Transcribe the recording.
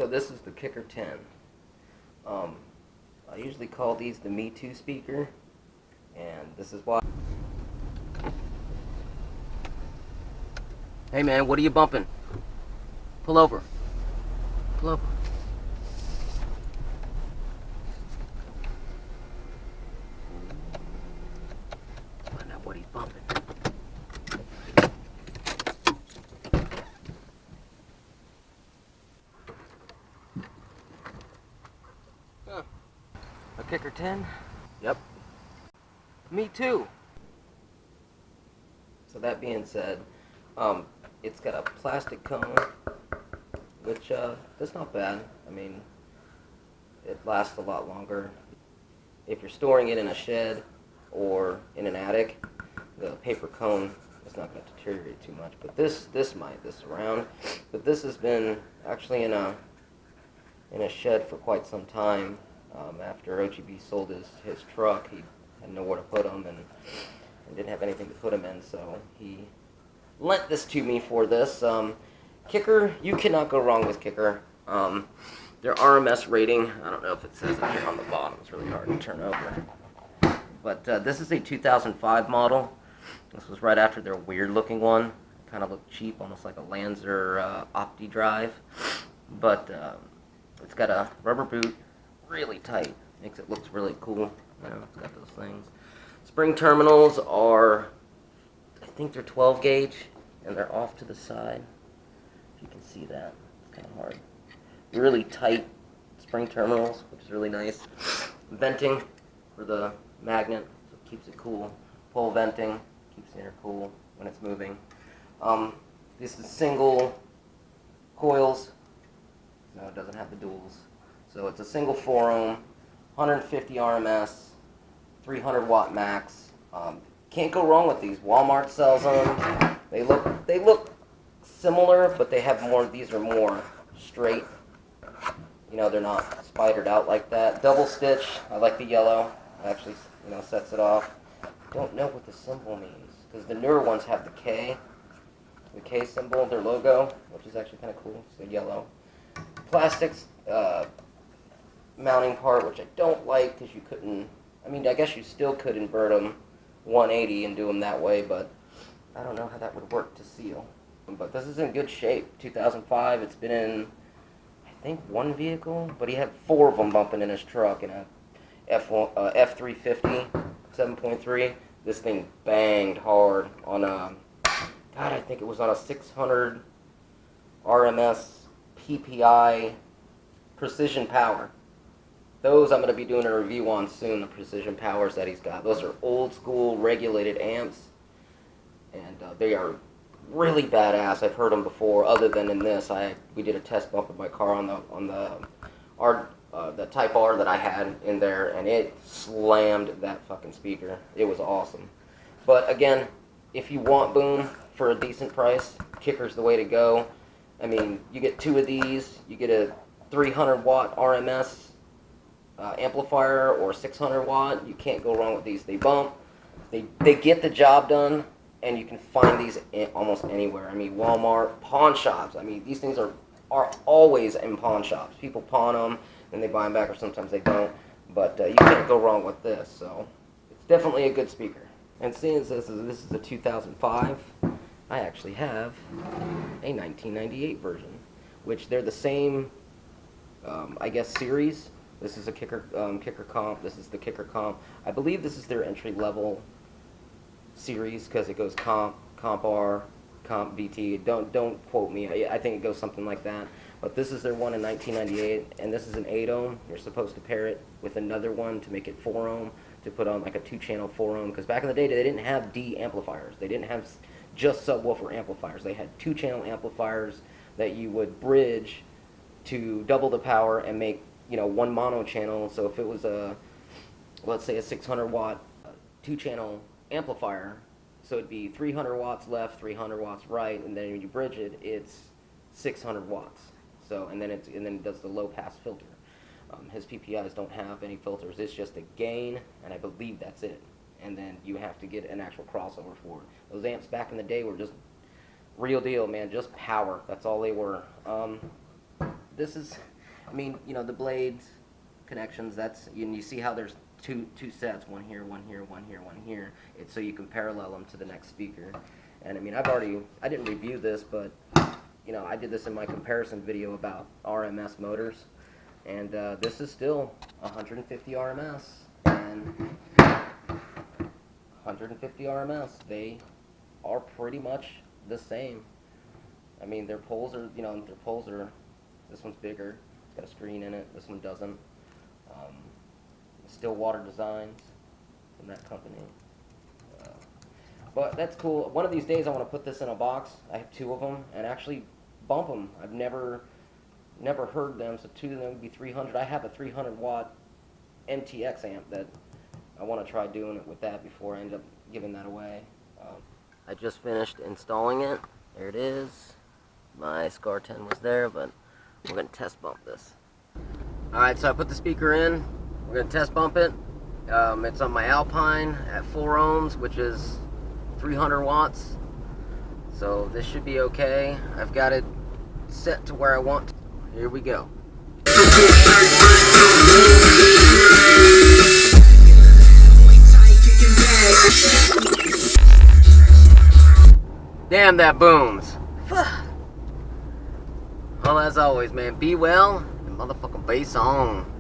So this is the KICKER 10. I usually call these the Me Too speaker, and this is why. Hey man, what are you bumping? Pull over. Pull over. Find out what he's bumping. A KICKER 10? Yep. Me too. So that being said, it's got a plastic cone, which that's not bad. I mean, it lasts a lot longer. If you're storing it in a shed or in an attic, the paper cone is not going to deteriorate too much. But this might, this round. But this has been actually in a shed for quite some time. After OGB sold his truck, he had nowhere to put them and didn't have anything to put them in, so he lent this to me for this. KICKER, you cannot go wrong with KICKER. Their RMS rating, I don't know if it says it here on the bottom, it's really hard to turn over. But this is a 2005 model. This was right after their weird looking one. Kind of looked cheap, almost like a Lancer Opti drive. But it's got a rubber boot, really tight. Makes it look really cool. You know, it's got those things. Spring terminals are, I think they're 12 gauge, and they're off to the side. If you can see that, it's kind of hard. Really tight spring terminals, which is really nice. Venting for the magnet, so it keeps it cool. Pole venting, keeps the air cool when it's moving. This is single coils, so it doesn't have the duals. So it's a single 4-ohm, 150 RMS, 300 watt max. Can't go wrong with these. Walmart sells them. They look similar, but they have more. These are more straight. You know, they're not spidered out like that. Double stitch. I like the yellow. It actually, you know, sets it off. Don't know what the symbol means because the newer ones have the K symbol, their logo, which is actually kind of cool. It's the yellow. Plastics mounting part, which I don't like because you couldn't. I mean, I guess you still could invert them 180 and do them that way, but I don't know how that would work to seal. But this is in good shape. 2005, it's been in, I think, one vehicle, but he had 4 of them bumping in his truck in a F350 7.3. This thing banged hard on a, God, I think it was on a 600 RMS PPI precision power. Those I'm going to be doing a review on soon, the precision powers that he's got. Those are old school regulated amps, and they are really badass. I've heard them before, other than in this. We did a test bump of my car on the Type R that I had in there, and it slammed that fucking speaker. It was awesome. But again, if you want boom for a decent price, KICKER's the way to go. I mean, you get 2 of these, you get a 300 watt RMS amplifier or 600 watt. You can't go wrong with these. They bump, they get the job done, and you can find these almost anywhere. I mean, Walmart, pawn shops. I mean, these things are always in pawn shops. People pawn them and they buy them back, or sometimes they don't. But you can't go wrong with this. So it's definitely a good speaker. And seeing as this is a 2005, I actually have a 1998 version, which they're the same, I guess, series. This is a KICKER comp. This is the KICKER comp. I believe this is their entry level series because it goes comp R, comp VT. Don't quote me. I think it goes something like that. But this is their one in 1998, and this is an 8-ohm. You're supposed to pair it with another one to make it 4-ohm, to put on like a 2-channel 4-ohm. Because back in the day, they didn't have D amplifiers. They didn't have just subwoofer amplifiers. They had 2-channel amplifiers that you would bridge to double the power and make, you know, one mono channel. So if it was let's say a 600 watt 2-channel amplifier, so it'd be 300 watts left, 300 watts right, and then when you bridge it, it's 600 watts. So and then it does the low pass filter. His PPIs don't have any filters. It's just a gain, and I believe that's it. And then you have to get an actual crossover for it. Those amps back in the day were just real deal, man. Just power. That's all they were. This is I mean, you know, the blades connections, that's, and you see how there's two sets, one here, one here, one here, one here. It's so you can parallel them to the next speaker. And I mean, I didn't review this, but you know, I did this in my comparison video about RMS motors, and this is still 150 RMS and 150 RMS. They are pretty much the same. I mean, their poles are, you know, this one's bigger, it's got a screen in it, this one doesn't. Still water designs from that company. But that's cool. One of these days I want to put this in a box. I have 2 of them and actually bump them. I've never heard them, so 2 of them would be 300. I have a 300 watt MTX amp that I want to try doing it with that before I end up giving that away. I just finished installing it. There it is. My SCAR 10 was there, but we're going to test bump this. Alright, so I put the speaker in. We're going to test bump it. It's on my Alpine at 4 ohms, which is 300 watts. So this should be okay. I've got it set to where I want. Here we go. Damn, that booms. Well, as always, man, be well and motherfucking bass on.